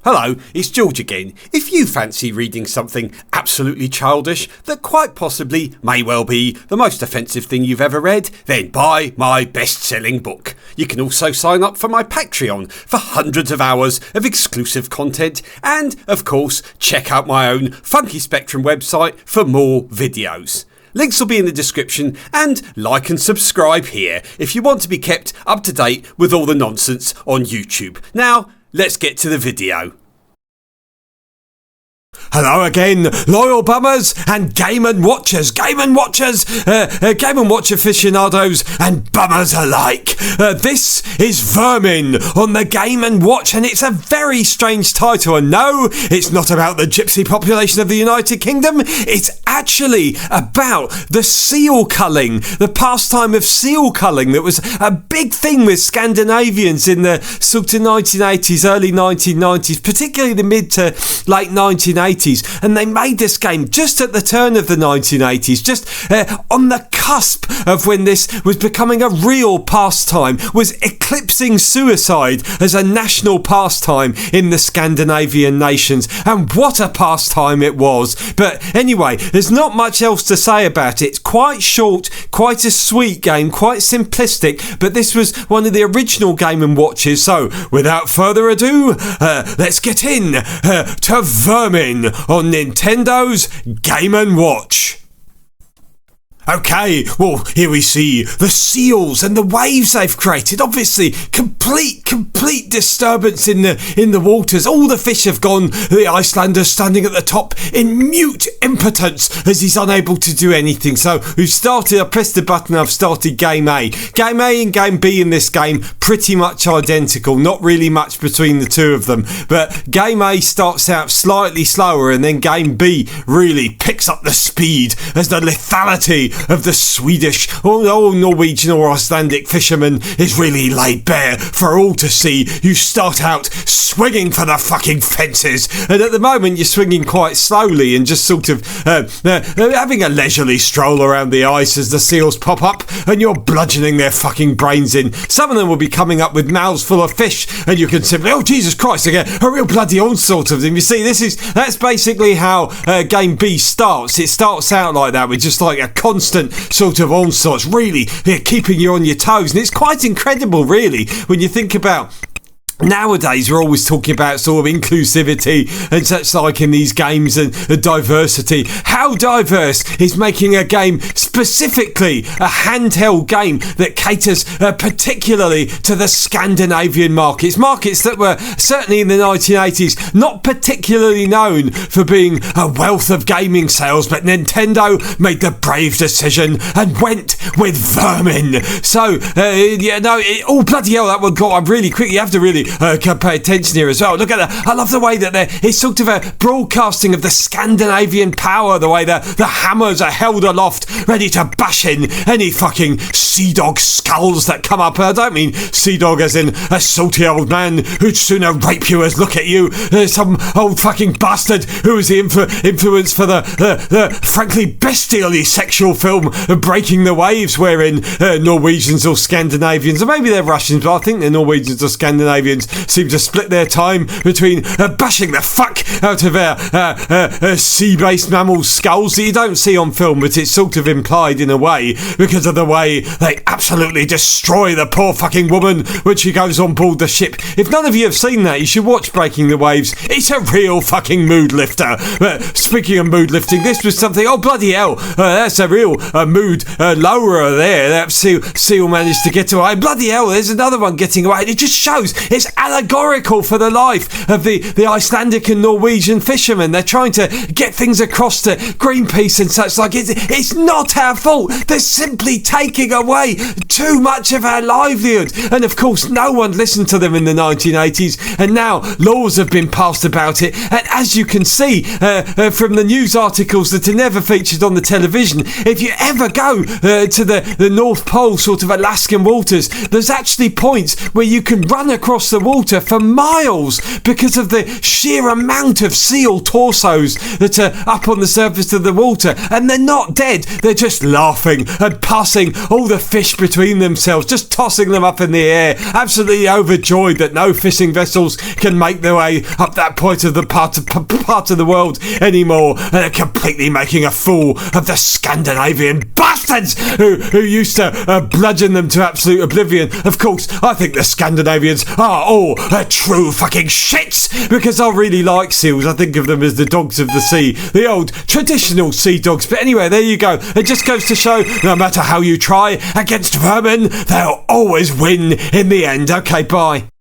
Hello, it's George again. If you fancy reading something absolutely childish that quite possibly may well be the most offensive thing you've ever read, then buy my best-selling book. You can also sign up for my Patreon for hundreds of hours of exclusive content and, of course, check out my own Funkyspectrum website for more videos. Links will be in the description, and like and subscribe here if you want to be kept up to date with all the nonsense on YouTube. Now, let's get to the video. Hello again, loyal bummers and game and watchers, game and watch aficionados and bummers alike. This is Vermin on the Game and Watch, and it's a very strange title. And no, it's not about the gypsy population of the United Kingdom. It's actually about the seal culling, the pastime of seal culling that was a big thing with Scandinavians in the sort of 1980s, early 1990s, particularly the mid to late 1980s. And they made this game just at the turn of the 1980s, just on the cusp of when this was becoming a real pastime, was eclipsing suicide as a national pastime in the Scandinavian nations. And what a pastime it was. But anyway, there's not much else to say about it. It's quite short, quite a sweet game, quite simplistic, but this was one of the original Game & Watches. So without further ado, let's get in to Vermin on Nintendo's Game & Watch. Okay, well, here we see the seals and the waves they've created. Obviously, complete disturbance in the waters. All the fish have gone. The Icelander standing at the top in mute impotence as he's unable to do anything. So we've started, I pressed the button, I've started Game A. Game A and Game B in this game, pretty much identical. Not really much between the two of them. But Game A starts out slightly slower, and then Game B really picks up the speed as the lethality of the Swedish or Norwegian or Icelandic fishermen is really laid bare for all to see. You start out swinging for the fucking fences, and at the moment you're swinging quite slowly and just sort of having a leisurely stroll around the ice as the seals pop up and you're bludgeoning their fucking brains in. Some of them will be coming up with mouths full of fish, and you can simply, oh Jesus Christ, I get a real bloody onslaught of them. You see, that's basically how Game B starts. It starts out like that, with just like a constant sort of onslaughts, really keeping you on your toes. And it's quite incredible, really, when you think about nowadays we're always talking about sort of inclusivity and such like in these games, and diversity. How diverse is making a game, specifically a handheld game that caters particularly to the Scandinavian markets that were certainly in the 1980s not particularly known for being a wealth of gaming sales, but Nintendo made the brave decision and went with Vermin. So oh bloody hell, that one got up really quick. You have to really can pay attention here as well. Look at that. I love the way that it's sort of a broadcasting of the Scandinavian power, the way the hammers are held aloft, ready to bash in any fucking sea dog skulls that come up. I don't mean sea dog as in a salty old man who'd sooner rape you as look at you. Some old fucking bastard who was the influence for the frankly bestially sexual film Breaking the Waves, wherein Norwegians or Scandinavians, or maybe they're Russians, but I think they're Norwegians or Scandinavians, seem to split their time between bashing the fuck out of sea-based mammal skulls that you don't see on film, but it's sort of implied in a way because of the way they absolutely destroy the poor fucking woman when she goes on board the ship. If none of you have seen that, you should watch Breaking the Waves. It's a real fucking mood lifter. Speaking of mood lifting, this was something, oh bloody hell, that's a real mood lowerer there. That seal managed to get away. Bloody hell, there's another one getting away. It just shows it's allegorical for the life of the Icelandic and Norwegian fishermen. They're trying to get things across to Greenpeace and such like. It's not our fault. They're simply taking away too much of our livelihood. And of course, no one listened to them in the 1980s, and now laws have been passed about it. And as you can see from the news articles that are never featured on the television, if you ever go to the North Pole, sort of Alaskan waters, there's actually points where you can run across the water for miles because of the sheer amount of seal torsos that are up on the surface of the water, and they're not dead. They're just laughing and passing all the fish between themselves, just tossing them up in the air, absolutely overjoyed that no fishing vessels can make their way up that point of the part of the world anymore, and are completely making a fool of the Scandinavian bastards who used to bludgeon them to absolute oblivion. Of course, I think the Scandinavians are all true fucking shits, because I really like seals. I think of them as the dogs of the sea, the old traditional sea dogs. But anyway, there you go. It just goes to show, no matter how you try against vermin, they'll always win in the end. Okay, bye.